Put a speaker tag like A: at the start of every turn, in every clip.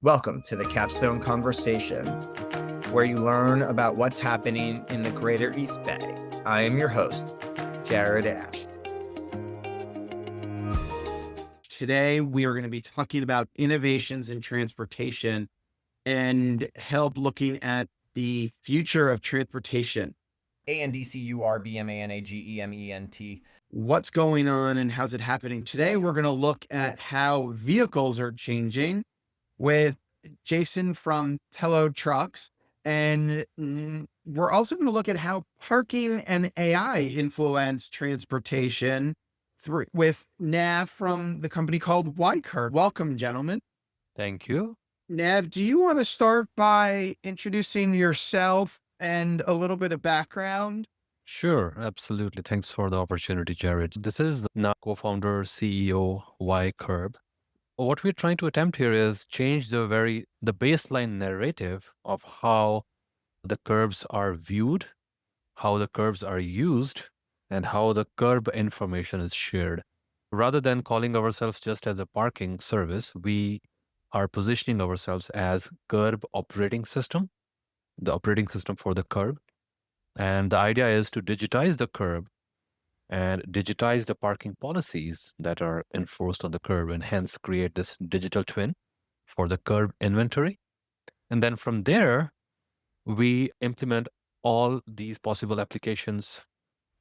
A: Welcome to the Capstone Conversation, where you learn about what's happening in the greater East Bay. I am your host, Jared Asch. Today, we are going to be talking about innovations in transportation and help looking at the future of transportation.
B: ANDCURBMANAGEMENT.
A: What's going on and how's it happening? Today, we're going to look at how vehicles are changing with Jason from Telo Trucks. And we're also going to look at how parking and AI influence transportation with Nav from the company called YCurb. Welcome, gentlemen.
C: Thank you.
A: Nav, do you want to start by introducing yourself and a little bit of background?
C: Sure, absolutely. Thanks for the opportunity, Jared. This is the co-founder, CEO, YCurb. What we're trying to attempt here is change the baseline narrative of how the curbs are viewed, how the curbs are used, and how the curb information is shared. Rather than calling ourselves just as a parking service, we are positioning ourselves as curb operating system, the operating system for the curb. And the idea is to digitize the curb and digitize the parking policies that are enforced on the curb and hence create this digital twin for the curb inventory. And then from there, we implement all these possible applications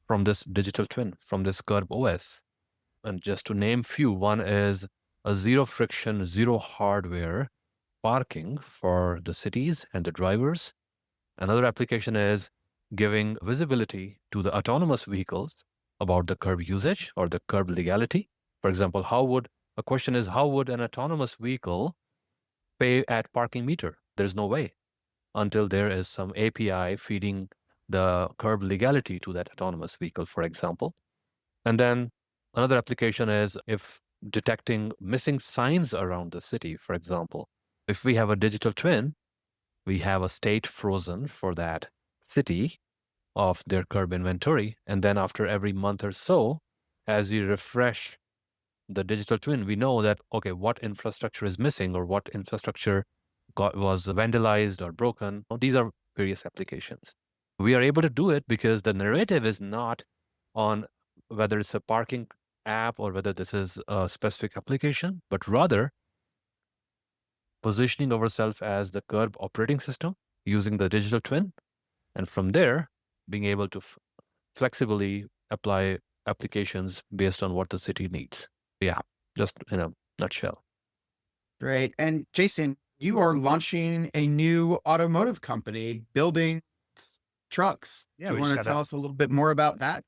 C: from this digital twin, from this curb OS. And just to name few, one is a zero friction, zero hardware parking for the cities and the drivers. Another application is giving visibility to the autonomous vehicles about the curb usage or the curb legality. For example, how would an autonomous vehicle pay at parking meter? There's no way until there is some API feeding the curb legality to that autonomous vehicle, for example. And then another application is if detecting missing signs around the city, for example. If we have a digital twin, we have a state frozen for that city of their curb inventory. And then after every month or so, as you refresh the digital twin, we know that, okay, what infrastructure is missing or what infrastructure was vandalized or broken. These are various applications. We are able to do it because the narrative is not on whether it's a parking app or whether this is a specific application, but rather positioning ourselves as the curb operating system using the digital twin. And from there, being able to flexibly apply applications based on what the city needs. Yeah, just in a nutshell.
A: Great. And Jason, you are launching a new automotive company building trucks.
D: Yeah,
A: Do
D: we
A: you
D: just
A: want to
D: got
A: tell us a little bit more about that?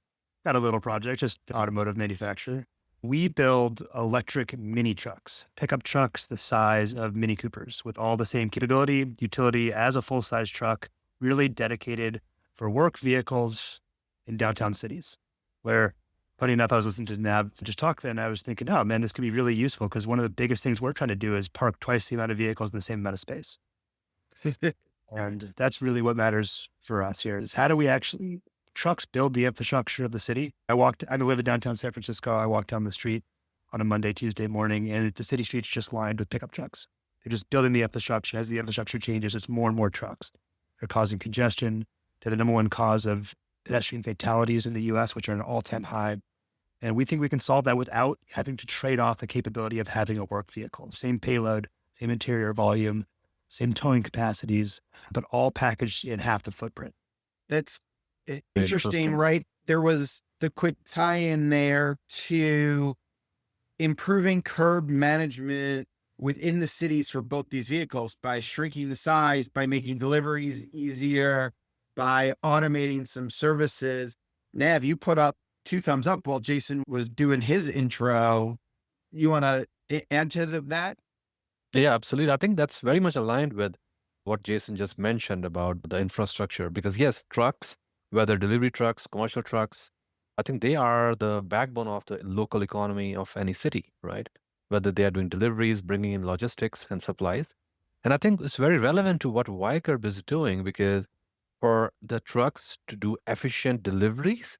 D: a little project, just automotive manufacturer. We build electric mini trucks, pickup trucks the size of Mini Coopers with all the same capability, utility as a full-size truck, really dedicated for work vehicles in downtown cities. Where, funny enough, I was listening to Nav just talk then, I was thinking, oh man, this could be really useful because one of the biggest things we're trying to do is park twice the amount of vehicles in the same amount of space. And that's really what matters for us here is how do we actually trucks build the infrastructure of the city. I live in downtown San Francisco. I walked down the street on a Monday, Tuesday morning, and the city street's just lined with pickup trucks. They're just building the infrastructure. As the infrastructure changes, it's more and more trucks. They're causing congestion. They're the number one cause of pedestrian fatalities in the US, which are an all-time high. And we think we can solve that without having to trade off the capability of having a work vehicle. Same payload, same interior volume, same towing capacities, but all packaged in half the footprint.
A: That's interesting, right? There was the quick tie in there to improving curb management within the cities for both these vehicles by shrinking the size, by making deliveries easier, by automating some services. Nav, you put up 2 thumbs up while Jason was doing his intro. You want to add to that?
C: Yeah, absolutely. I think that's very much aligned with what Jason just mentioned about the infrastructure. Because yes, trucks, whether delivery trucks, commercial trucks, I think they are the backbone of the local economy of any city, right? Whether they are doing deliveries, bringing in logistics and supplies. And I think it's very relevant to what YCurb is doing because for the trucks to do efficient deliveries,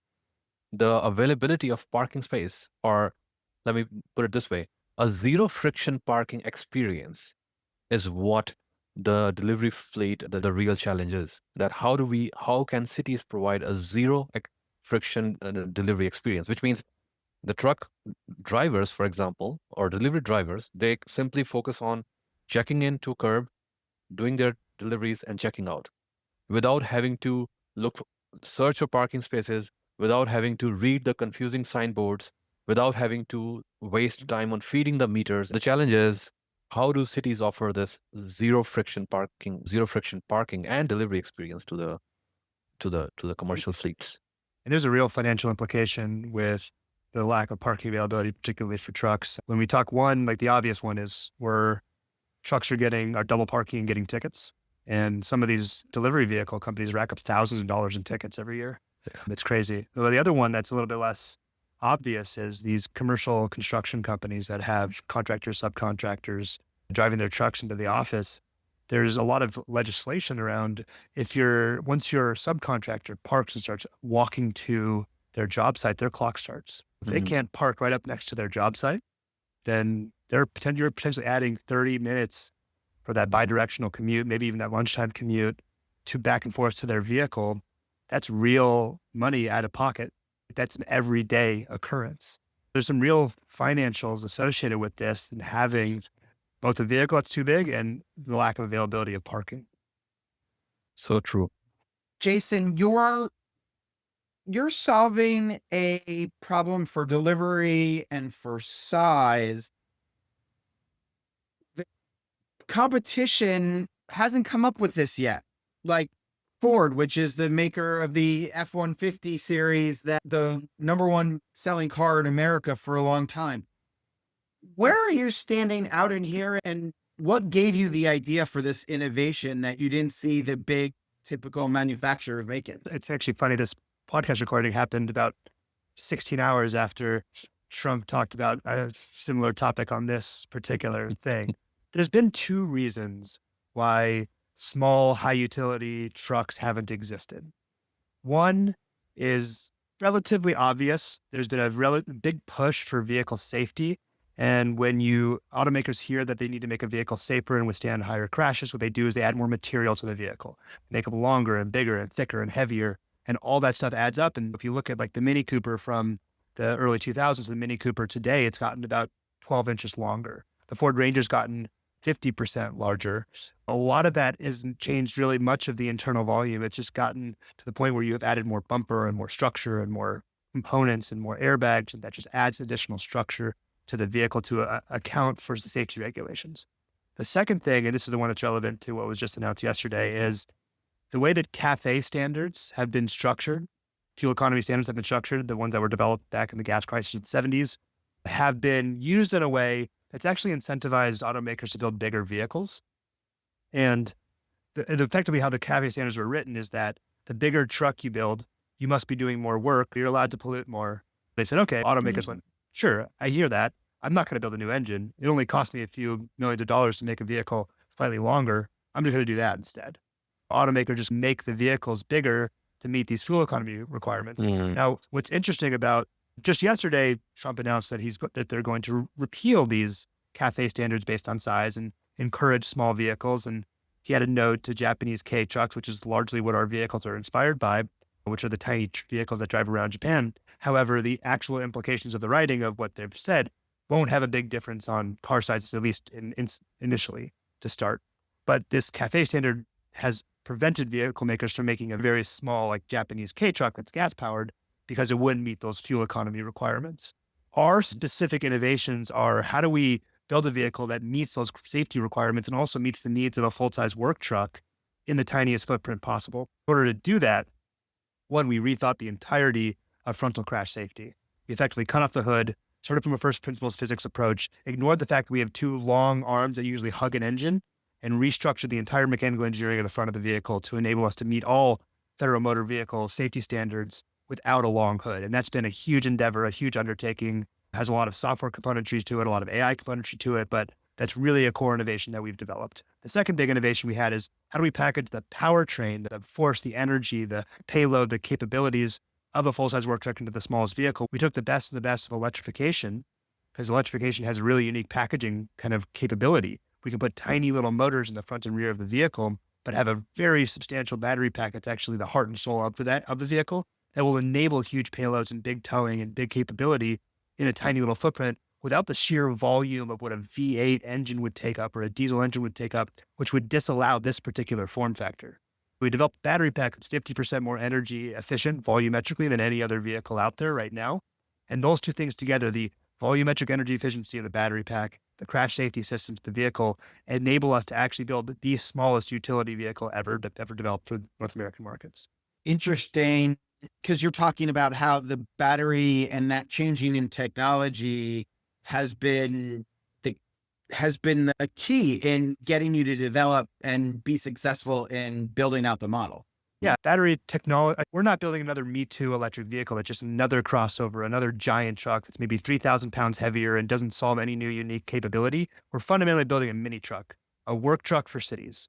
C: the availability of parking space, or let me put it this way, a zero friction parking experience is what the delivery fleet, the real challenge is. That how can cities provide a zero friction delivery experience, which means the truck drivers, for example, or delivery drivers, they simply focus on checking in to curb, doing their deliveries and checking out without having to search for parking spaces, without having to read the confusing signboards, without having to waste time on feeding the meters. The challenge is, how do cities offer this zero friction parking and delivery experience to the commercial fleets?
D: And there's a real financial implication with the lack of parking availability, particularly for trucks. When we talk one, like the obvious one is where trucks are double parking and getting tickets. And some of these delivery vehicle companies rack up thousands of dollars in tickets every year. Yeah. It's crazy. The other one that's a little bit less obvious is these commercial construction companies that have contractors, subcontractors driving their trucks into the office. There's a lot of legislation around once your subcontractor parks and starts walking to their job site, their clock starts. If they can't park right up next to their job site, then you're potentially adding 30 minutes for that bidirectional commute, maybe even that lunchtime commute to back and forth to their vehicle. That's real money out of pocket. That's an everyday occurrence. There's some real financials associated with this and having both a vehicle that's too big and the lack of availability of parking.
C: So true.
A: Jason, you're solving a problem for delivery and for size. The competition hasn't come up with this yet. Like Ford, which is the maker of the F-150 series, that the number one selling car in America for a long time. Where are you standing out in here, and what gave you the idea for this innovation that you didn't see the big typical manufacturer make it?
D: It's actually funny. This podcast recording happened about 16 hours after Trump talked about a similar topic on this particular thing. There's been two reasons why small, high utility trucks haven't existed. One is relatively obvious. There's been a big push for vehicle safety. And when automakers hear that they need to make a vehicle safer and withstand higher crashes, what they do is they add more material to the vehicle, make them longer and bigger and thicker and heavier. And all that stuff adds up. And if you look at like the Mini Cooper from the early 2000s, the Mini Cooper today, it's gotten about 12 inches longer. The Ford Ranger's gotten 50% larger. A lot of that isn't changed really much of the internal volume. It's just gotten to the point where you have added more bumper and more structure and more components and more airbags, and that just adds additional structure to the vehicle to account for the safety regulations. The second thing, and this is the one that's relevant to what was just announced yesterday, is the way that CAFE standards have been structured, fuel economy standards have been structured, the ones that were developed back in the gas crisis in the 70s, have been used in a way that's actually incentivized automakers to build bigger vehicles. And effectively how the CAFE standards were written is that the bigger truck you build, you must be doing more work, you're allowed to pollute more. They said, okay, automakers went, sure, I hear that. I'm not going to build a new engine. It only cost me a few millions of dollars to make a vehicle slightly longer. I'm just going to do that instead. Automaker just make the vehicles bigger to meet these fuel economy requirements. Now, what's interesting about just yesterday, Trump announced that they're going to repeal these CAFE standards based on size and encourage small vehicles. And he had a note to Japanese K trucks, which is largely what our vehicles are inspired by, which are the tiny vehicles that drive around Japan. However, the actual implications of the writing of what they've said won't have a big difference on car sizes, at least initially to start. But this CAFE standard has prevented vehicle makers from making a very small, like Japanese K truck that's gas powered, because it wouldn't meet those fuel economy requirements. Our specific innovations are, how do we build a vehicle that meets those safety requirements and also meets the needs of a full-size work truck in the tiniest footprint possible? In order to do that, one, we rethought the entirety of frontal crash safety. We effectively cut off the hood, started from a first principles physics approach, ignored the fact that we have two long arms that usually hug an engine, and restructured the entire mechanical engineering of the front of the vehicle to enable us to meet all federal motor vehicle safety standards without a long hood. And that's been a huge endeavor, a huge undertaking, has a lot of software componentry to it, a lot of AI componentry to it, but that's really a core innovation that we've developed. The second big innovation we had is, how do we package the powertrain, the force, the energy, the payload, the capabilities of a full-size work truck into the smallest vehicle? We took the best of electrification, because electrification has a really unique packaging kind of capability, We can put tiny little motors in the front and rear of the vehicle, but have a very substantial battery pack that's actually the heart and soul of the vehicle that will enable huge payloads and big towing and big capability in a tiny little footprint without the sheer volume of what a V8 engine would take up or a diesel engine would take up, which would disallow this particular form factor. We developed a battery pack that's 50% more energy efficient volumetrically than any other vehicle out there right now. And those two things together, the volumetric energy efficiency of the battery pack, the crash safety systems of the vehicle, enable us to actually build the smallest utility vehicle ever developed for North American markets.
A: Interesting, because you're talking about how the battery and that changing in technology has been a key in getting you to develop and be successful in building out the model.
D: Yeah, battery technology. We're not building another Me Too electric vehicle. It's just another crossover, another giant truck that's maybe 3,000 pounds heavier and doesn't solve any new unique capability. We're fundamentally building a mini truck, a work truck for cities.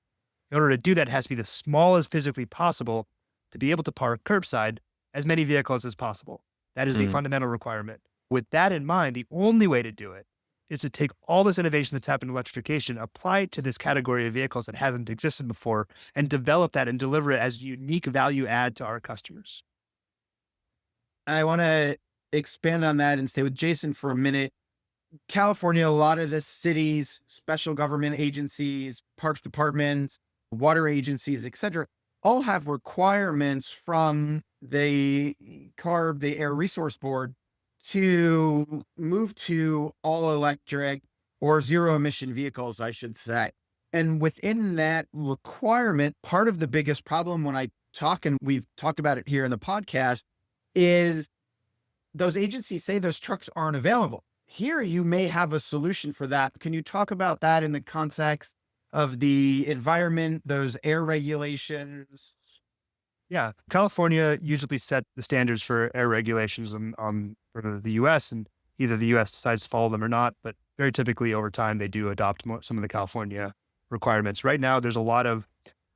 D: In order to do that, it has to be the smallest physically possible to be able to park curbside as many vehicles as possible. That is the fundamental requirement. With that in mind, the only way to do it is to take all this innovation that's happened in electrification, apply it to this category of vehicles that haven't existed before, and develop that and deliver it as unique value add to our customers.
A: I want to expand on that and stay with Jason for a minute. California, a lot of the cities, special government agencies, parks departments, water agencies, etc., all have requirements from the CARB, the Air Resource Board, to move to all electric or zero emission vehicles, I should say. And within that requirement, part of the biggest problem when I talk, and we've talked about it here in the podcast, is those agencies say those trucks aren't available. Here, you may have a solution for that. Can you talk about that in the context of the environment, those air regulations?
D: Yeah, California usually set the standards for air regulations for the U.S., and either the U.S. decides to follow them or not. But very typically, over time, they do adopt some of the California requirements. Right now, there's a lot of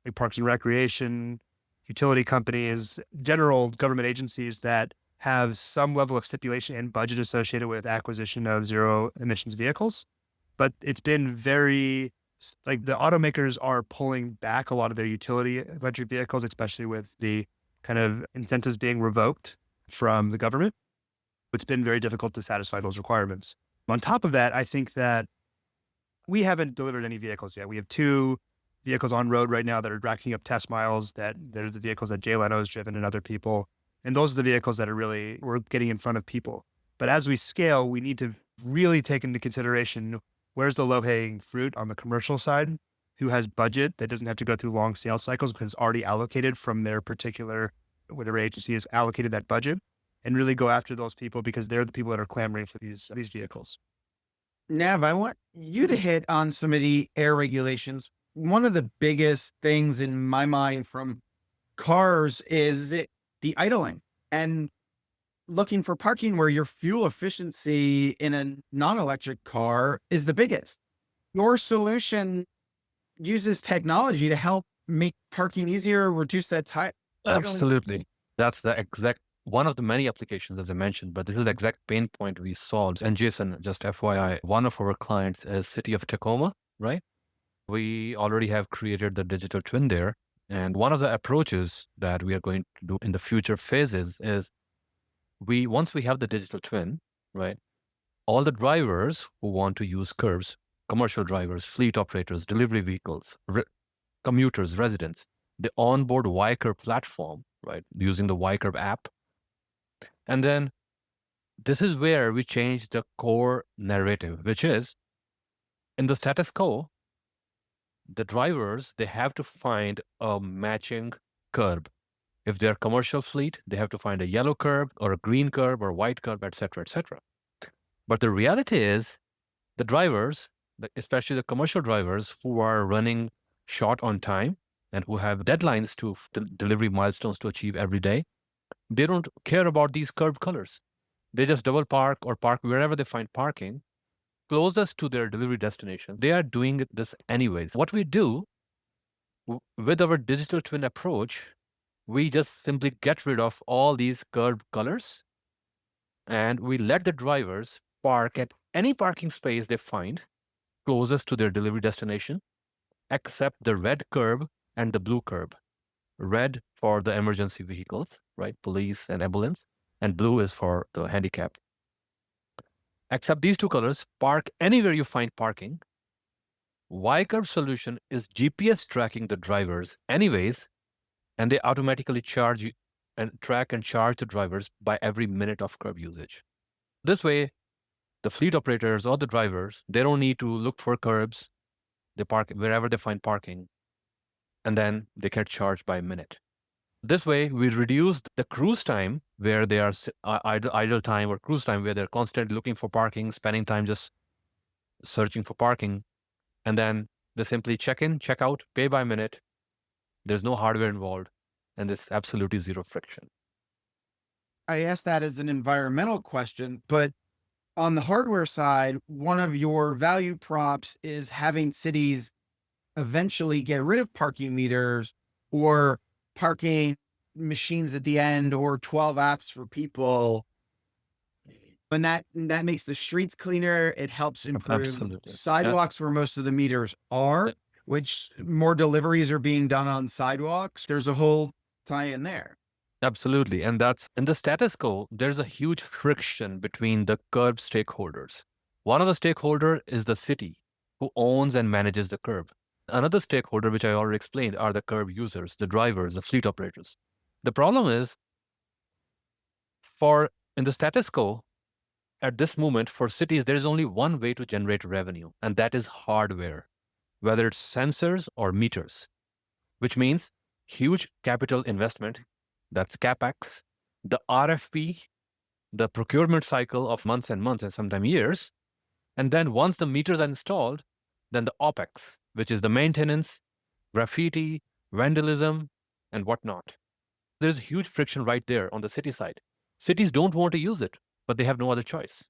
D: like Parks and Recreation, utility companies, general government agencies that have some level of stipulation and budget associated with acquisition of zero emissions vehicles. But it's been very like the automakers are pulling back a lot of their utility electric vehicles, especially with the kind of incentives being revoked from the government. It's been very difficult to satisfy those requirements. On top of that, I think that we haven't delivered any vehicles yet. We have 2 vehicles on road right now that are racking up test miles, that they're the vehicles that Jay Leno has driven and other people. And those are the vehicles that we're getting in front of people. But as we scale, we need to really take into consideration where's the low-hanging fruit on the commercial side, who has budget that doesn't have to go through long sales cycles because it's already allocated from their particular, whatever agency has allocated that budget, and really go after those people because they're the people that are clamoring for these vehicles.
A: Nav, I want you to hit on some of the air regulations. One of the biggest things in my mind from cars is the idling and looking for parking where your fuel efficiency in a non-electric car is the biggest. Your solution uses technology to help make parking easier, reduce that time.
C: Absolutely. That's the exact one of the many applications, as I mentioned, but this is the exact pain point we solved. And Jason, just FYI, one of our clients is City of Tacoma, right? We already have created the digital twin there. And one of the approaches that we are going to do in the future phases is once we have the digital twin, right? All the drivers who want to use curbs, commercial drivers, fleet operators, delivery vehicles, commuters, residents, the onboard YCurb platform, right? Using the YCurb app. And then this is where we change the core narrative, which is in the status quo, the drivers, they have to find a matching curb. If they're commercial fleet, they have to find a yellow curb or a green curb or white curb, et cetera, et cetera. But the reality is the drivers, especially the commercial drivers who are running short on time and who have deadlines to delivery milestones to achieve every day, they don't care about these curb colors. They just double park or park wherever they find parking closest to their delivery destination. They are doing this anyways. What we do with our digital twin approach, we just simply get rid of all these curb colors and we let the drivers park at any parking space they find closest to their delivery destination, except the red curb and the blue curb. Red for the emergency vehicles, right? Police and ambulance, and blue is for the handicapped. Except these two colors, park anywhere you find parking. YCurb solution is GPS tracking the drivers anyways, and they automatically charge you and track and charge the drivers by every minute of curb usage. This way, the fleet operators or the drivers, they don't need to look for curbs. They park wherever they find parking, and then they get charged by a minute. This way, we reduce the cruise time where they are idle time or cruise time where they're constantly looking for parking, spending time just searching for parking. And then they simply check in, check out, pay by minute. There's no hardware involved, and there's absolutely zero friction.
A: I asked that as an environmental question, but on the hardware side, one of your value props is having cities eventually get rid of parking meters or parking machines at the end or 12 apps for people. And that makes the streets cleaner. It helps improve
C: Absolutely.
A: sidewalks where most of the meters are, which more deliveries are being done on sidewalks. There's a whole tie-in there.
C: Absolutely. And that's in the status quo, there's a huge friction between the curb stakeholders. One of the stakeholder is the city who owns and manages the curb. Another stakeholder, which I already explained, are the curb users, the drivers, the fleet operators. The problem is, in the status quo, at this moment, for cities, there is only one way to generate revenue, and that is hardware, whether it's sensors or meters, which means huge capital investment, that's CapEx, the RFP, the procurement cycle of months and months and sometimes years, and then once the meters are installed, then the OpEx, which is the maintenance, graffiti, vandalism, and whatnot. There's huge friction right there on the city side. Cities don't want to use it, but they have no other choice.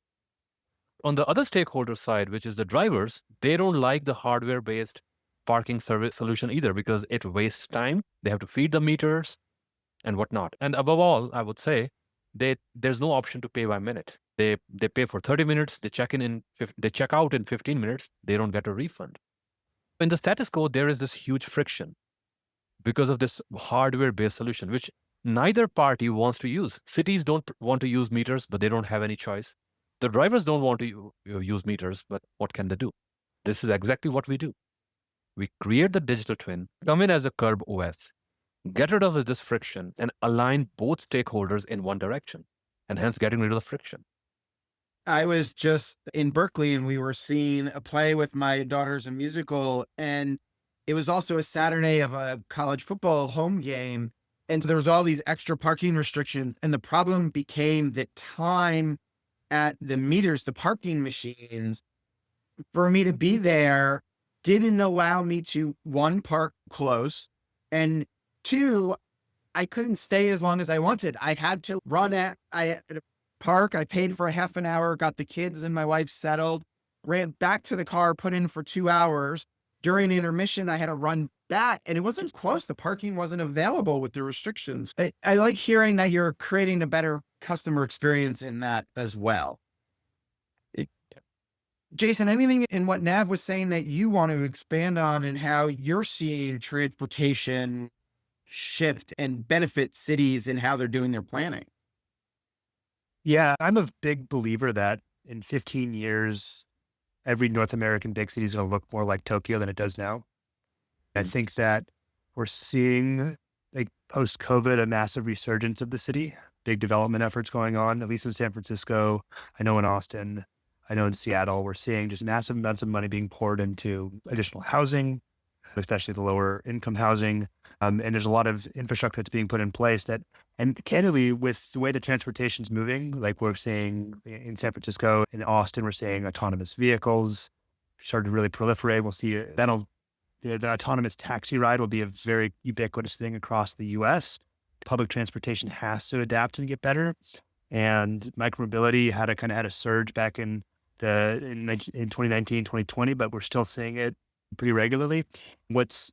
C: On the other stakeholder side, which is the drivers, they don't like the hardware-based parking service solution either because it wastes time. They have to feed the meters and whatnot. And above all, I would say, there's no option to pay by minute. They pay for 30 minutes, they check out in 15 minutes, they don't get a refund. In the status quo, there is this huge friction because of this hardware-based solution, which neither party wants to use. Cities don't want to use meters, but they don't have any choice. The drivers don't want to use meters, but what can they do? This is exactly what we do. We create the digital twin, come in as a curb OS, get rid of this friction, and align both stakeholders in one direction, and hence getting rid of the friction.
A: I was just in Berkeley and we were seeing a play with my daughter's a musical, and it was also a Saturday of a college football home game. And so there was all these extra parking restrictions. And the problem became that time at the meters, the parking machines, for me to be there didn't allow me to, one, park close, and two, I couldn't stay as long as I wanted. I had to run at park. I paid for a half an hour, got the kids and my wife settled, ran back to the car, put in for 2 hours. During intermission, I had to run back, and it wasn't close. The parking wasn't available with the restrictions. I like hearing that you're creating a better customer experience in that as well. Jason, anything in what Nav was saying that you want to expand on and how you're seeing transportation shift and benefit cities and how they're doing their planning?
D: Yeah, I'm a big believer that in 15 years, every North American big city is going to look more like Tokyo than it does now. I think that we're seeing, like post-COVID, a massive resurgence of the city, big development efforts going on, at least in San Francisco. I know in Austin, I know in Seattle, we're seeing just massive amounts of money being poured into additional housing, especially the lower income housing. And there's a lot of infrastructure that's being put in place and candidly, with the way the transportation's moving, like we're seeing in San Francisco, in Austin, we're seeing autonomous vehicles starting to really proliferate. We'll see the autonomous taxi ride will be a very ubiquitous thing across the US. Public transportation has to adapt and get better. And micromobility had a surge back in 2019, 2020, but we're still seeing it pretty regularly. What's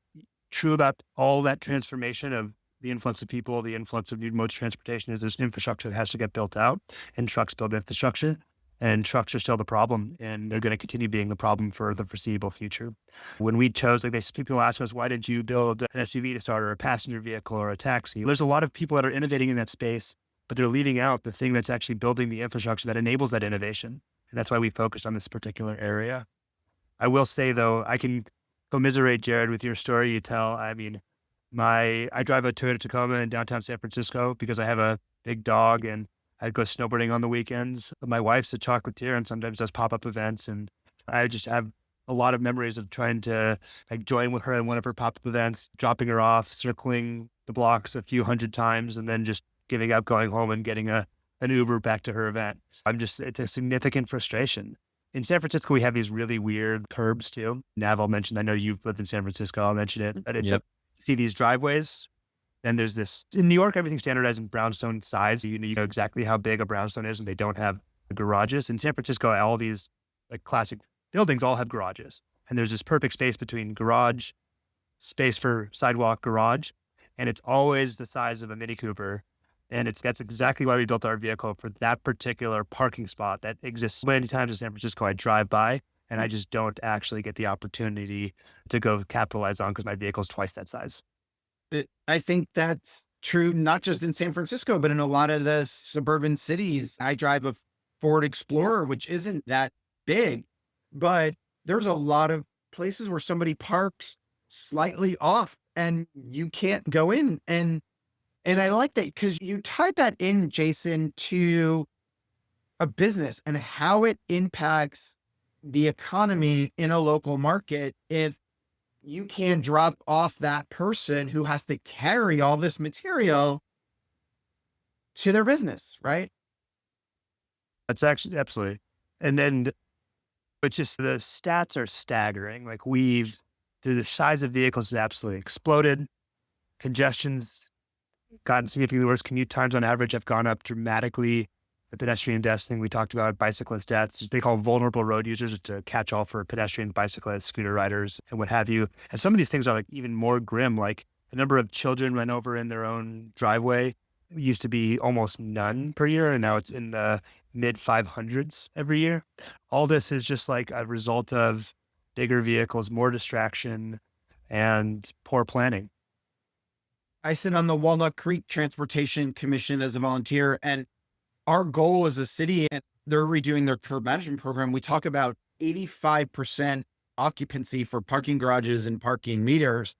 D: true about all that transformation of the influx of people, the influx of new modes of transportation is there's infrastructure that has to get built out, and trucks build infrastructure. and trucks are still the problem, and they're going to continue being the problem for the foreseeable future. When we chose, people ask us, why did you build an SUV to start, or a passenger vehicle, or a taxi? There's a lot of people that are innovating in that space, but they're leaving out the thing that's actually building the infrastructure that enables that innovation. And that's why we focused on this particular area. I will say, though, I can commiserate, Jared, with your story you tell. I mean, I drive a Toyota Tacoma in downtown San Francisco because I have a big dog and I go snowboarding on the weekends. My wife's a chocolatier and sometimes does pop-up events. And I just have a lot of memories of trying to join with her in one of her pop-up events, dropping her off, circling the blocks a few hundred times, and then just giving up, going home and getting an Uber back to her event. It's a significant frustration. In San Francisco, we have these really weird curbs too. Nav, I'll mention, I know you've lived in San Francisco, I'll mention it. But you see these driveways, and there's this, in New York, everything's standardized in brownstone size. You know exactly how big a brownstone is, and they don't have garages. In San Francisco, all these classic buildings all have garages. And there's this perfect space between garage, space for sidewalk, garage, and it's always the size of a Mini Cooper. And that's exactly why we built our vehicle, for that particular parking spot that exists so many times in San Francisco. I drive by and I just don't actually get the opportunity to go capitalize on because my vehicle's twice that size.
A: I think that's true, not just in San Francisco, but in a lot of the suburban cities. I drive a Ford Explorer, which isn't that big, but there's a lot of places where somebody parks slightly off and you can't go in. And I like that because you tied that in, Jason, to a business and how it impacts the economy in a local market. If you can drop off that person who has to carry all this material to their business, right?
D: That's actually absolutely. And then it's just the stats are staggering. The size of vehicles has absolutely exploded. Congestion's gotten significantly worse. Commute times on average have gone up dramatically. The pedestrian deaths thing we talked about, bicyclist deaths, they call vulnerable road users, to catch all for pedestrian, bicyclists, scooter riders, and what have you. And some of these things are even more grim, like the number of children run over in their own driveway used to be almost none per year, and now it's in the mid 500s every year. All this is just a result of bigger vehicles, more distraction, and poor planning.
A: I sit on the Walnut Creek Transportation Commission as a volunteer, and our goal as a city, and they're redoing their curb management program. We talk about 85% occupancy for parking garages and parking meters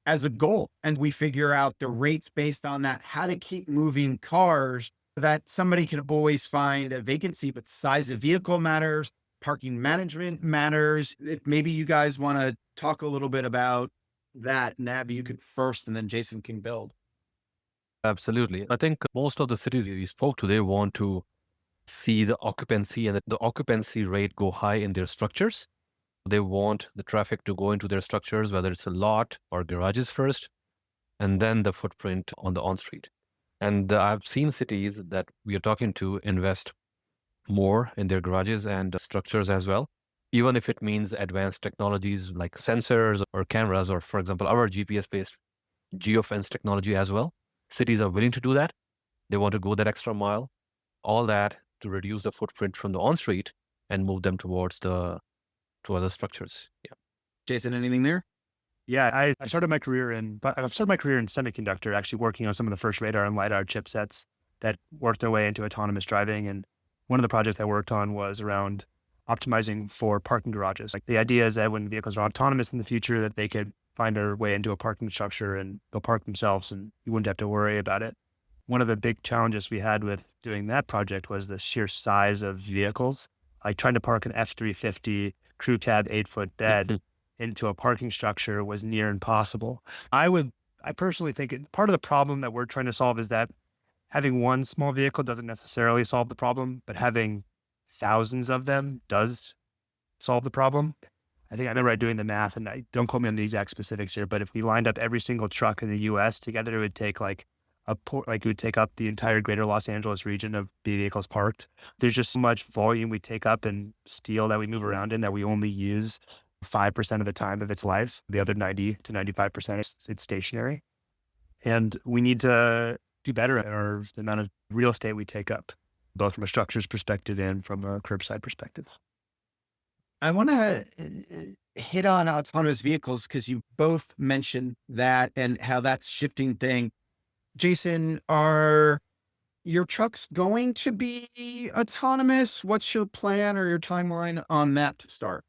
A: as a goal. And we figure out the rates based on that, how to keep moving cars, that somebody can always find a vacancy, but size of vehicle matters, parking management matters. If maybe you guys want to talk a little bit about that, Nab, you could first, and then Jason can build.
C: Absolutely. I think most of the cities we spoke to, they want to see the occupancy and the occupancy rate go high in their structures. They want the traffic to go into their structures, whether it's a lot or garages first, and then the footprint on the on-street. And I've seen cities that we are talking to invest more in their garages and structures as well, even if it means advanced technologies like sensors or cameras, or for example, our GPS-based geofence technology as well. Cities are willing to do that. They want to go that extra mile, all that to reduce the footprint from the on-street and move them towards to other structures. Yeah.
A: Jason, anything there?
D: Yeah, I started my career in semiconductor, actually working on some of the first radar and LiDAR chipsets that worked their way into autonomous driving. And one of the projects I worked on was around optimizing for parking garages. The idea is that when vehicles are autonomous in the future, that they could find their way into a parking structure and go park themselves, and you wouldn't have to worry about it. One of the big challenges we had with doing that project was the sheer size of vehicles. Trying to park an F-350 crew cab 8-foot bed into a parking structure was near impossible. I personally think part of the problem that we're trying to solve is that having one small vehicle doesn't necessarily solve the problem, but having thousands of them does solve the problem. I remember doing the math, and don't quote me on the exact specifics here, but if we lined up every single truck in the US together, it would take it would take up the entire greater Los Angeles region of vehicles parked. There's just so much volume we take up and steel that we move around in that we only use 5% of the time of its life. The other 90 to 95%, it's stationary. And we need to do better at the amount of real estate we take up. both from a structures perspective and from a curbside perspective.
A: I want to hit on autonomous vehicles because you both mentioned that and how that's shifting thing. Jason, are your trucks going to be autonomous? What's your plan or your timeline on that to start?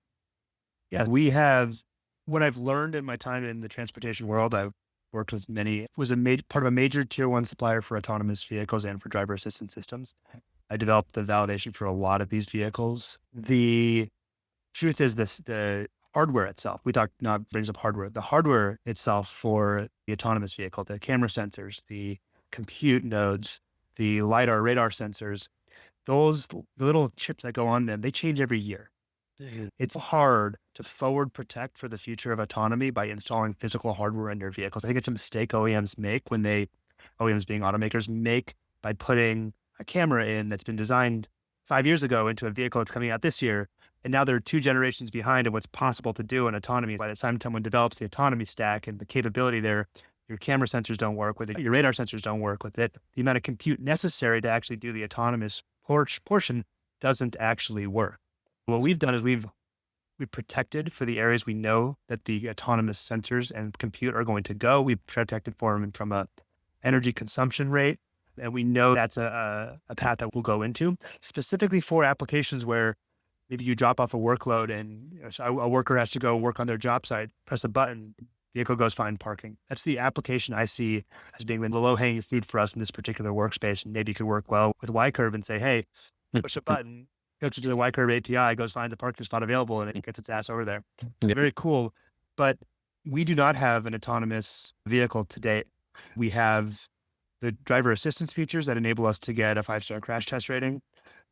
D: Yeah, we have what I've learned in my time in the transportation world. I've worked with many, was a part of a major tier one supplier for autonomous vehicles and for driver assistance systems. I developed the validation for a lot of these vehicles. The truth is the hardware itself, we talked, now brings up hardware. The hardware itself for the autonomous vehicle, the camera sensors, the compute nodes, the LiDAR, radar sensors, the little chips that go on them, they change every year. It's hard to forward protect for the future of autonomy by installing physical hardware in their vehicles. I think it's a mistake OEMs make OEMs being automakers make by putting a camera in that's been designed 5 years ago into a vehicle that's coming out this year. And now they're 2 generations behind in what's possible to do in autonomy. By the time someone develops the autonomy stack and the capability there, your camera sensors don't work with it, your radar sensors don't work with it. The amount of compute necessary to actually do the autonomous portion doesn't actually work. What we've done is we've protected for the areas we know that the autonomous sensors and compute are going to go. We've protected for them from a energy consumption rate, and we know that's a path that we'll go into, specifically for applications where maybe you drop off a workload and so a worker has to go work on their job site, press a button, vehicle goes find parking. That's the application I see as being the low-hanging fruit for us in this particular workspace. And maybe you could work well with YCurb and say, hey, push a button, goes to the YCurb API, goes find the parking spot available, and it gets its ass over there.
C: Yeah.
D: Very cool. But we do not have an autonomous vehicle today. We have the driver assistance features that enable us to get a 5-star crash test rating,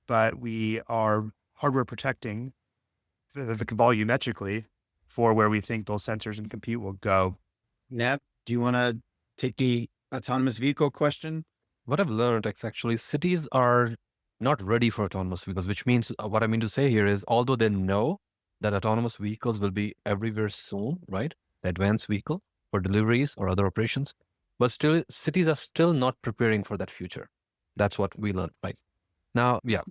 D: but we are hardware protecting volumetrically for where we think those sensors and compute will go.
A: Nav, do you want to take the autonomous vehicle question?
C: What I've learned is actually cities are not ready for autonomous vehicles, which means what I mean to say here is, although they know that autonomous vehicles will be everywhere soon, right? The advanced vehicle for deliveries or other operations, but still cities are still not preparing for that future. That's what we learned, right? Now, yeah.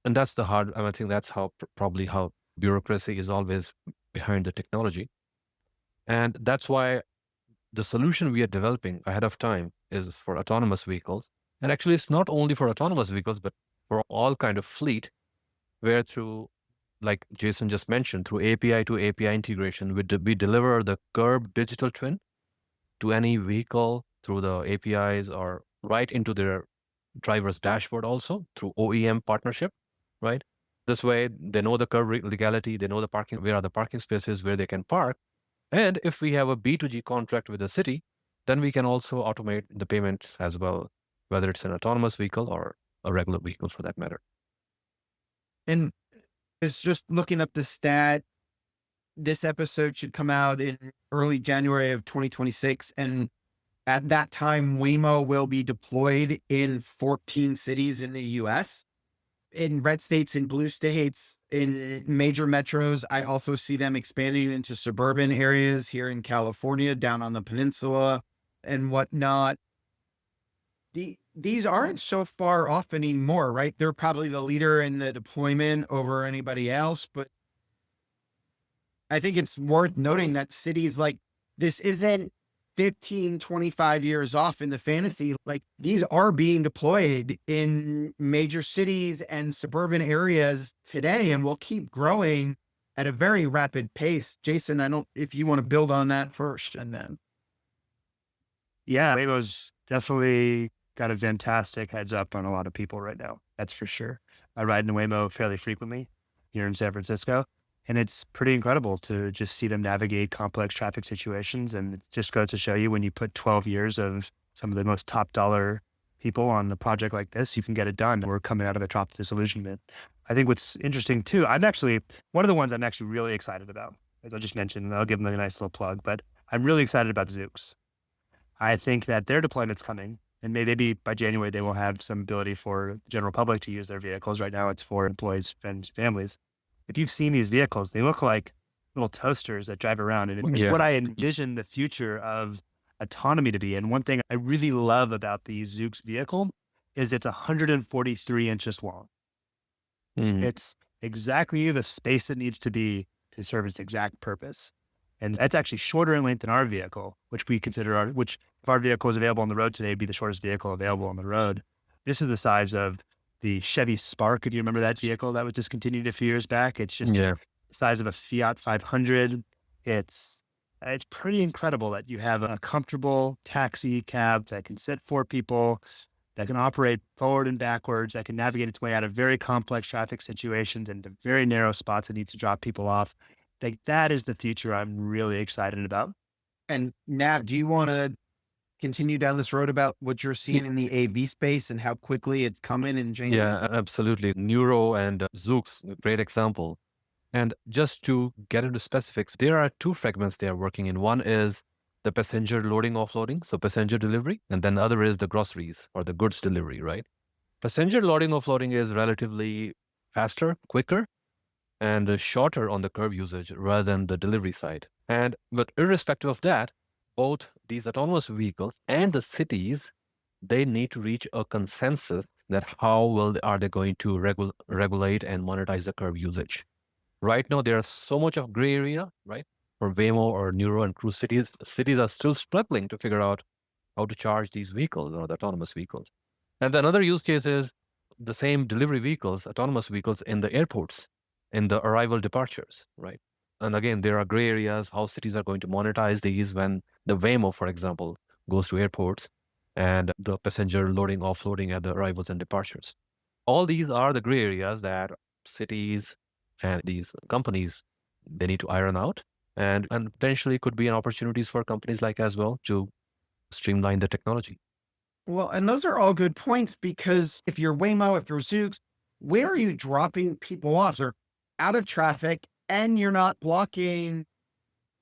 C: And that's the hard, I think that's how probably how bureaucracy is always behind the technology. And that's why the solution we are developing ahead of time is for autonomous vehicles. And actually, it's not only for autonomous vehicles, but for all kind of fleet, where through, like Jason just mentioned, through API to API integration, we deliver the curb digital twin to any vehicle through the APIs or right into their driver's dashboard also through OEM partnership, right? This way, they know the curb legality, they know the parking, where are the parking spaces where they can park. And if we have a B2G contract with the city, then we can also automate the payments as well, whether it's an autonomous vehicle or a regular vehicle for that matter.
A: And it's just looking up the stat. This episode should come out in early January of 2026. And at that time, Waymo will be deployed in 14 cities in the US, in red states, in blue states, in major metros. I also see them expanding into suburban areas here in California, down on the peninsula and whatnot. These aren't so far off anymore, right? They're probably the leader in the deployment over anybody else, but I think it's worth noting that cities like this isn't 15, 25 years off in the fantasy. Like, these are being deployed in major cities and suburban areas today, and will keep growing at a very rapid pace. Jason, if you want to build on that first and then.
D: Yeah, Waymo's definitely got a fantastic heads up on a lot of people right now. That's for sure. I ride in Waymo fairly frequently here in San Francisco, and it's pretty incredible to just see them navigate complex traffic situations. And it just goes to show you, when you put 12 years of some of the most top dollar people on a project like this, you can get it done. We're coming out of a drop disillusionment. I think what's interesting too, one of the ones I'm actually really excited about, as I just mentioned, and I'll give them a nice little plug, but I'm really excited about Zoox. I think that their deployment's coming, and maybe by January they will have some ability for the general public to use their vehicles. Right now it's for employees and families. If you've seen these vehicles, they look like little toasters that drive around, and it's what I envision the future of autonomy to be. And one thing I really love about the Zoox vehicle is it's 143 inches long. It's exactly the space it needs to be to serve its exact purpose. And that's actually shorter in length than our vehicle, which we consider which if our vehicle is available on the road today, would be the shortest vehicle available on the road. This is the size of the Chevy Spark. If you remember that vehicle that was discontinued a few years back, it's just the size of a Fiat 500. It's pretty incredible that you have a comfortable taxi cab that can sit 4 people, that can operate forward and backwards, that can navigate its way out of very complex traffic situations into very narrow spots it needs to drop people off. Like, that is the future I'm really excited about.
A: And Nav, do you want to continue down this road about what you're seeing in the AV space and how quickly it's coming and changing?
C: Yeah, absolutely. Neuro and Zoox, great example. And just to get into specifics, there are 2 fragments they are working in. One is the passenger loading, offloading, so passenger delivery, and then the other is the groceries or the goods delivery, right? Passenger loading, offloading is relatively faster, quicker, and shorter on the curb usage rather than the delivery side. But irrespective of that, both these autonomous vehicles and the cities, they need to reach a consensus that how are they going to regulate and monetize the curb usage. Right now, there's so much of gray area, right? For Waymo or Neuro and Cruise cities are still struggling to figure out how to charge these vehicles or the autonomous vehicles. And then another use case is the same delivery vehicles, autonomous vehicles in the airports, in the arrival departures, right? And again, there are gray areas, how cities are going to monetize these when the Waymo, for example, goes to airports and the passenger loading, offloading at the arrivals and departures. All these are the gray areas that cities and these companies, they need to iron out, and potentially could be an opportunities for companies like as well to streamline the technology.
A: Well, and those are all good points, because if you're Waymo, if you're Zoox, where are you dropping people off? They're out of traffic and you're not blocking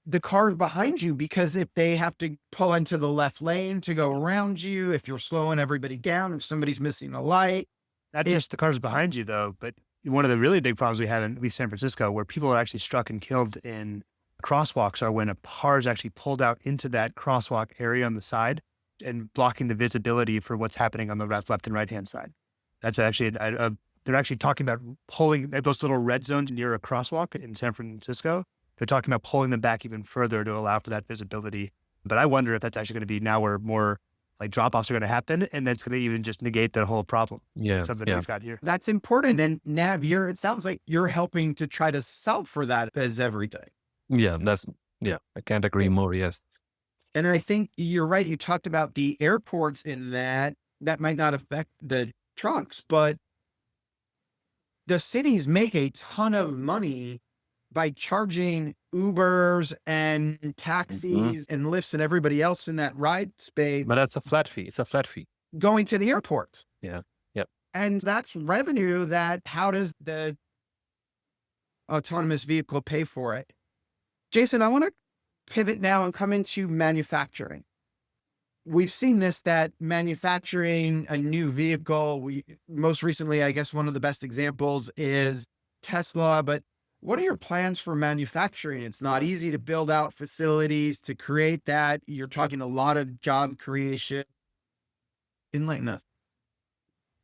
A: the cars behind you, because if they have to pull into the left lane to go around you, if you're slowing everybody down, if somebody's missing a light.
D: Not just the cars behind you, though, but one of the really big problems we have in San Francisco, where people are actually struck and killed in crosswalks, are when a car is actually pulled out into that crosswalk area on the side and blocking the visibility for what's happening on the left and right-hand side. That's actually, they're actually talking about pulling those little red zones near a crosswalk in San Francisco. They're talking about pulling them back even further to allow for that visibility. But I wonder if that's actually going to be now where more like drop-offs are going to happen, and that's going to even just negate the whole problem.
C: Yeah,
D: Something we've got here.
A: That's important. And Nav, it sounds like you're helping to try to solve for that as everything.
C: Yeah, I can't agree more. Yes.
A: And I think you're right. You talked about the airports in that might not affect the trucks, but the cities make a ton of money by charging Ubers and taxis and Lyfts and everybody else in that ride space.
C: But that's a flat fee. It's a flat fee.
A: Going to the airports.
C: Yeah. Yep.
A: And that's revenue how does the autonomous vehicle pay for it? Jason, I want to pivot now and come into manufacturing. We've seen that manufacturing a new vehicle, most recently, I guess one of the best examples is Tesla, but what are your plans for manufacturing? It's not easy to build out facilities to create that. You're talking a lot of job creation. Enlighten us.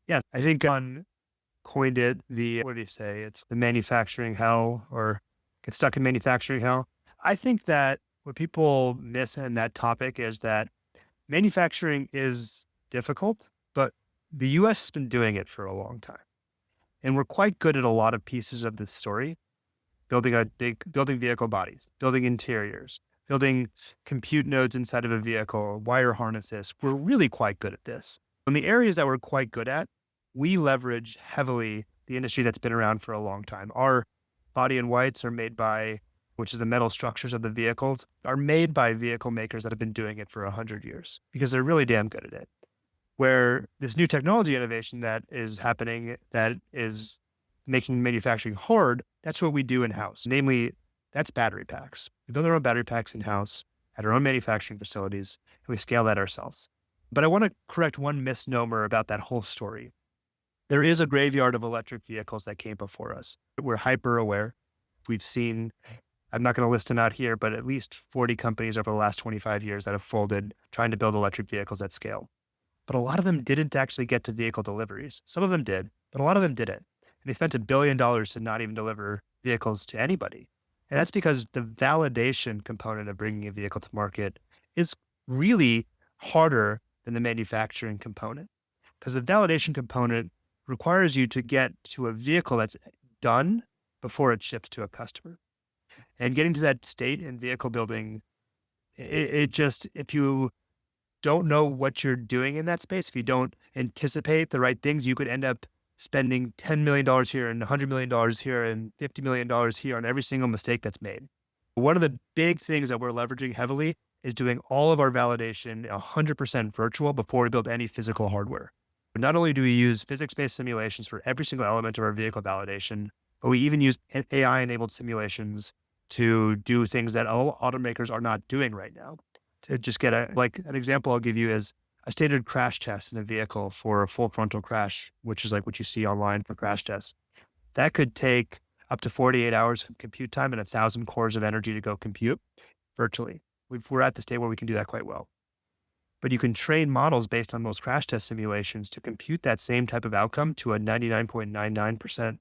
D: Yeah, I think on coined it what do you say? It's the manufacturing hell, or get stuck in manufacturing hell. I think that what people miss in that topic is that manufacturing is difficult, but the U.S. has been doing it for a long time. And we're quite good at a lot of pieces of this story. Building vehicle bodies, building interiors, building compute nodes inside of a vehicle, wire harnesses. We're really quite good at this. In the areas that we're quite good at, we leverage heavily the industry that's been around for a long time. Our body in whites are made by, which is the metal structures of the vehicles, are made by vehicle makers that have been doing it for 100 years because they're really damn good at it. Where this new technology innovation that is happening, that is making manufacturing hard, that's what we do in-house. Namely, that's battery packs. We build our own battery packs in-house at our own manufacturing facilities, and we scale that ourselves. But I want to correct one misnomer about that whole story. There is a graveyard of electric vehicles that came before us. We're hyper aware. We've seen, I'm not going to list them out here, but at least 40 companies over the last 25 years that have folded trying to build electric vehicles at scale. but a lot of them didn't actually get to vehicle deliveries. Some of them did, but a lot of them didn't. And they spent $1 billion to not even deliver vehicles to anybody. And that's because the validation component of bringing a vehicle to market is really harder than the manufacturing component. Because the validation component requires you to get to a vehicle that's done before it ships to a customer. And getting to that state in vehicle building, it just, if you don't know what you're doing in that space, if you don't anticipate the right things, you could end up spending $10 million here and $100 million here and $50 million here on every single mistake that's made. One of the big things that we're leveraging heavily is doing all of our validation 100% virtual before we build any physical hardware. Not only do we use physics-based simulations for every single element of our vehicle validation, but we even use AI-enabled simulations to do things that all automakers are not doing right now. To just get an example I'll give you is a standard crash test in a vehicle for a full frontal crash, which is like what you see online for crash tests. That could take up to 48 hours of compute time and 1,000 cores of energy to go compute virtually. We're at the state where we can do that quite well. But you can train models based on those crash test simulations to compute that same type of outcome to a 99.99%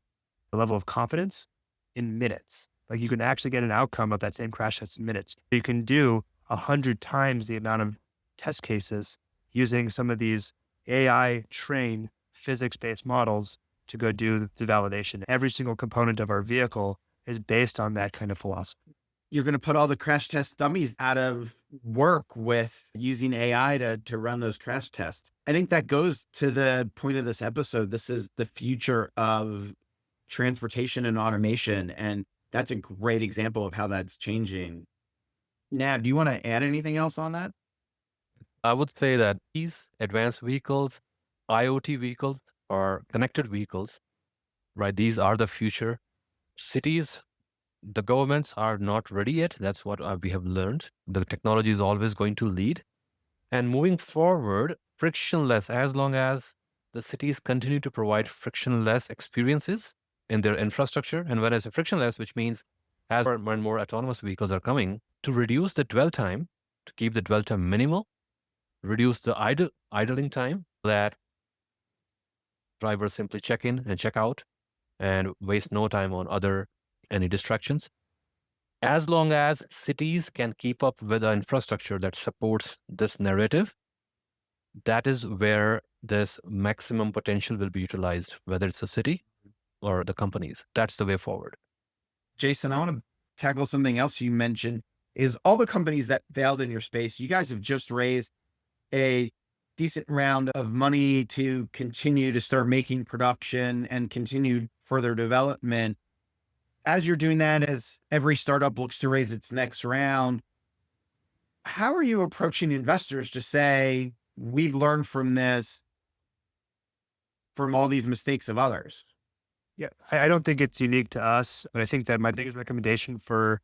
D: level of confidence in minutes. Like you can actually get an outcome of that same crash test in minutes. You can do 100 times the amount of test cases using some of these AI trained physics-based models to go do the validation. Every single component of our vehicle is based on that kind of philosophy.
A: You're going to put all the crash test dummies out of work with using AI to run those crash tests. I think that goes to the point of this episode. This is the future of transportation and automation. And that's a great example of how that's changing. Nav, do you want to add anything else on that?
C: I would say that these advanced vehicles, IoT vehicles, or connected vehicles, right? These are the future. Cities, the governments are not ready yet. That's what we have learned. The technology is always going to lead. And moving forward, frictionless, as long as the cities continue to provide frictionless experiences in their infrastructure. And when I say frictionless, which means as more and more autonomous vehicles are coming, to reduce the dwell time, to keep the dwell time minimal, reduce the idling time, that drivers simply check in and check out and waste no time on any distractions. As long as cities can keep up with the infrastructure that supports this narrative, that is where this maximum potential will be utilized, whether it's a city or the companies. That's the way forward.
A: Jason, I want to tackle something else you mentioned is all the companies that failed in your space. You guys have just raised a decent round of money to continue to start making production and continue further development. As you're doing that, as every startup looks to raise its next round, how are you approaching investors to say, we've learned from this, from all these mistakes of others?
D: Yeah, I don't think it's unique to us, but I think that my biggest recommendation for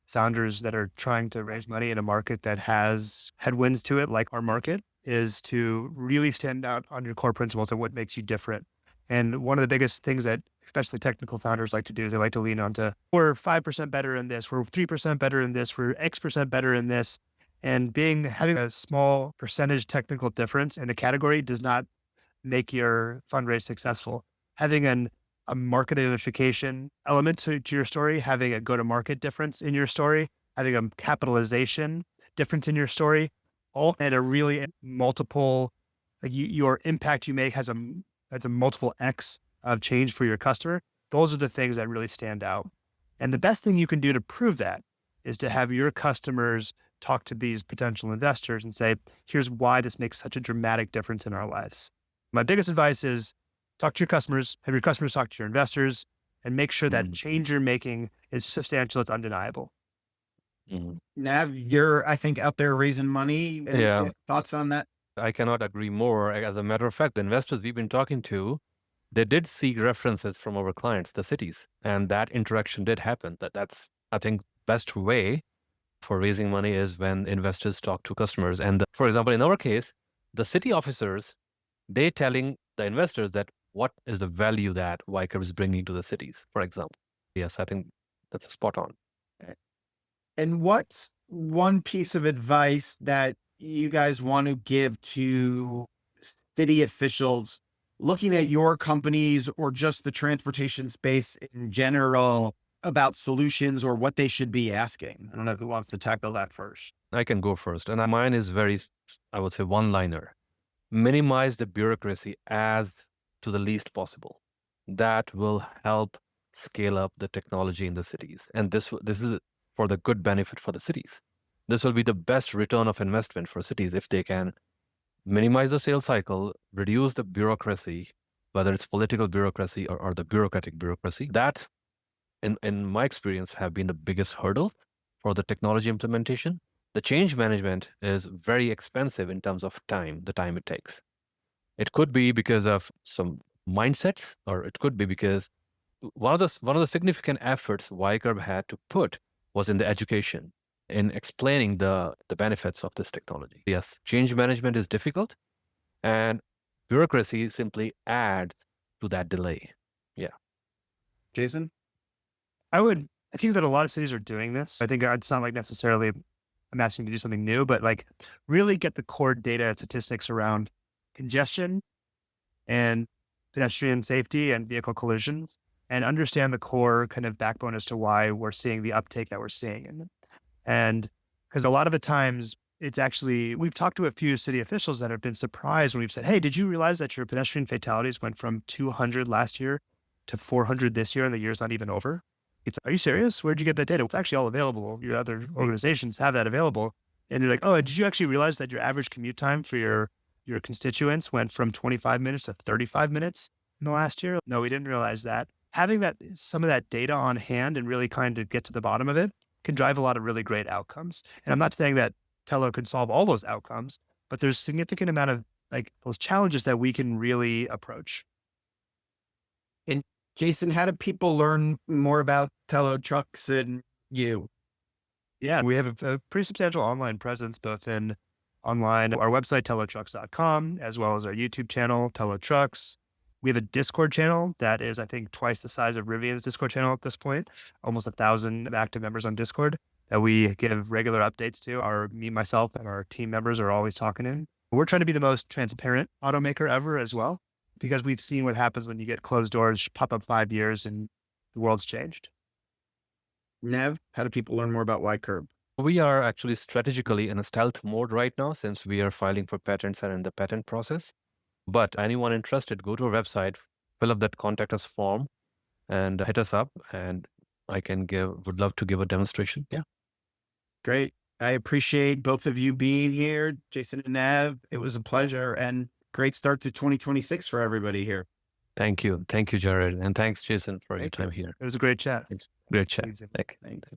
D: founders that are trying to raise money in a market that has headwinds to it, like our market, is to really stand out on your core principles and what makes you different. And one of the biggest things that especially technical founders like to do is they like to lean onto, we're 5% better in this, we're 3% better in this, we're X% better in this. And having a small percentage technical difference in a category does not make your fundraise successful. Having a market identification element to your story, having a go-to-market difference in your story, having a capitalization difference in your story, all at a really multiple, like your impact you make has a multiple X of change for your customer. Those are the things that really stand out. And the best thing you can do to prove that is to have your customers talk to these potential investors and say, here's why this makes such a dramatic difference in our lives. My biggest advice is talk to your customers, have your customers talk to your investors, and make sure that change you're making is substantial, it's undeniable.
A: Nav, you're, I think, out there raising money. Any thoughts on that?
C: I cannot agree more. As a matter of fact, the investors we've been talking to, they did seek references from our clients, the cities, and that interaction did happen. That's, I think, best way for raising money is when investors talk to customers. And for example, in our case, the city officers, they telling the investors that what is the value that YCurb is bringing to the cities, for example. Yes, I think that's a spot on.
A: And what's one piece of advice that you guys want to give to city officials looking at your companies or just the transportation space in general about solutions or what they should be asking? I don't know who wants to tackle that first.
C: I can go first. And mine is very, I would say, one-liner. Minimize the bureaucracy as to the least possible. That will help scale up the technology in the cities. And this is for the good benefit for the cities. This will be the best return of investment for cities if they can minimize the sales cycle, reduce the bureaucracy, whether it's political bureaucracy or the bureaucratic bureaucracy. That, in my experience, have been the biggest hurdle for the technology implementation. The change management is very expensive in terms of time, the time it takes. It could be because of some mindsets, or it could be because one of the significant efforts YCurb had to put was in the education, in explaining the benefits of this technology. Yes, change management is difficult, and bureaucracy simply adds to that delay. Yeah.
A: Jason?
D: I think that a lot of cities are doing this. I think it's not like necessarily I'm asking you to do something new, but like really get the core data and statistics around congestion and pedestrian safety and vehicle collisions, and understand the core kind of backbone as to why we're seeing the uptake that we're seeing. And because a lot of the times it's actually, we've talked to a few city officials that have been surprised when we've said, hey, did you realize that your pedestrian fatalities went from 200 last year to 400 this year and the year's not even over? Are you serious? Where'd you get that data? It's actually all available. Your other organizations have that available. And they're like, oh, did you actually realize that your average commute time for your constituents went from 25 minutes to 35 minutes in the last year? No, we didn't realize that. Having some of that data on hand and really kind of get to the bottom of it can drive a lot of really great outcomes. And I'm not saying that Telo can solve all those outcomes, but there's significant amount of like those challenges that we can really approach.
A: And Jason, how do people learn more about Telo Trucks and you?
D: Yeah, we have a pretty substantial online presence, both in online, our website, telotrucks.com, as well as our YouTube channel, Telo Trucks. We have a Discord channel that is, I think, twice the size of Rivian's Discord channel at this point, almost 1,000 active members on Discord that we give regular updates to. Myself, and our team members are always talking in. We're trying to be the most transparent automaker ever as well, because we've seen what happens when you get closed doors, pop up 5 years and the world's changed.
A: Nav, how do people learn more about YCurb?
C: We are actually strategically in a stealth mode right now, since we are filing for patents and in the patent process. But anyone interested, go to our website, fill up that contact us form, and hit us up, and would love to give a demonstration. Yeah.
A: Great. I appreciate both of you being here, Jason and Nav. It was a pleasure, and great start to 2026 for everybody here.
C: Thank you. Thank you, Jared. And thanks, Jason, for your time here.
D: It was a great chat.
C: Great chat.
A: Thanks.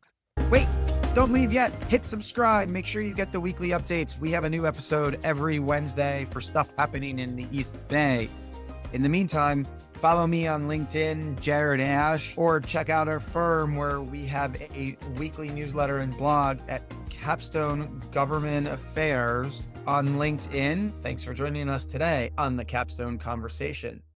A: Wait, don't leave yet. Hit subscribe. Make sure you get the weekly updates. We have a new episode every Wednesday for stuff happening in the East Bay. In the meantime, follow me on LinkedIn, Jared Asch, or check out our firm where we have a weekly newsletter and blog at Capstone Government Affairs on LinkedIn. Thanks for joining us today on the Capstone Conversation.